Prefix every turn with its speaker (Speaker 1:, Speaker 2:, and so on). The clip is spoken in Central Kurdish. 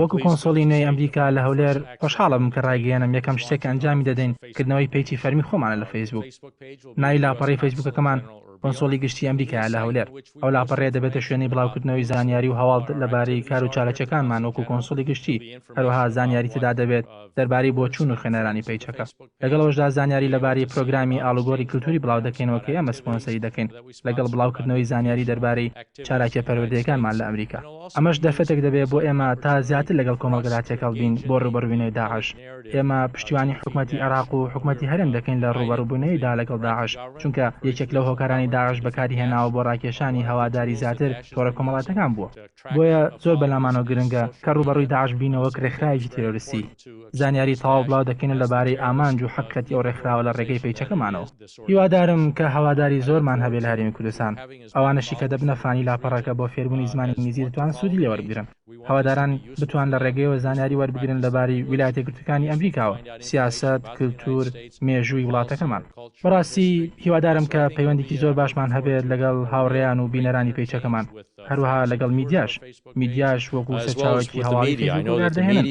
Speaker 1: وەکو کۆنسۆلی نوێی ئەمریکا لە هەولێر خۆشحاڵە بم کە ڕایگەیەنم یەکەم شتێک ئەنجامی دەدەین کردنەوەی پێیجی فەرمی خۆمانە لە فەیسبوک. ناوی لاپەڕەی فەیسبوکەکەمان کۆنسۆلی گشتی ئەمریکایە لە هەولێر. ئەو لاپەڕێ دەبێتە شوێنی بڵاوکردنەوەی زانیاری و هەواڵ لەبارەی کار و چالەکیەکانمان وەکو کۆنسۆلی گشتی، هەروەها زانیاری تدا دەبێت دەربارەی بۆچوون و خوێنەرانی پەیجەکە. لەگەڵەوەشدا زانیاری لەبارەی پرۆگرامی ئالوگۆری کللتوری بڵاو دەکەینەوە کە ئێمە سپۆنسەری دەکەین لەگەڵ بڵاوکردنەوەی زانیاری دەربارەی چالاکیە پەروەردەیەکانمان لە ئەمریکا. ئەمەش دەرفەتێک دەبێت بۆ ئێمە تا زیاتر لەگەڵ کۆمەڵگەدا تێکەڵ بین بۆ ڕوبەڕووبوونەوەی داعش. ئێمە پشتیوانی حکوومەتی عێراق و حکوومەتی هەرێم دەکەین لە ڕوبەڕووبوونەوەیدا لەگەڵ داعش، چونکە یەکێک لەو هۆکارانی داعش بەکاری هێناوە بۆ ڕاکێشانی هەواداری زیاتر تۆڕە کۆمەڵاتەکان بووە. بۆیە زۆر بەلامانەوە گرنگە کە ڕوبەڕووی داعش بینەوە ڕێکخراوێکی تیرۆریستی. زانیاری تەواو بڵاو دەکەین لەبارەی ئامانج و حقیقەتی ئەو ڕێکخراوە لە ڕێگەی پەیجەکەمانەوە. هیوادارم کە هەواداری زۆرمان هەبێت لە هەرێمی کوردستان، ئەوانەشی کە دەبنە فانی لاپەڕەکە بۆ فێربوونی زمانی ئینگلیزی دەتوان سوودی لێ وەربگرن. هەواداران بتوان لە ڕێگەیەوە زانیاری وەربگرن لەبارەی ویلایەتە یەکگرتووەکانی ئەمریکاوە، سیاسەت، کللتور، مێژووی وڵاتەکەمان. بەڕاستی هیوادارم کە پەیوەندێکی زۆر باشمان هەبێت لەگەڵ هاوڕێیان و بینەرانی پەیجەکەمان، هەروەها لەگەڵ میدیاش وەکو سەرچاوێکی هەواڵی فەیسبووک بەکاردەهێنن.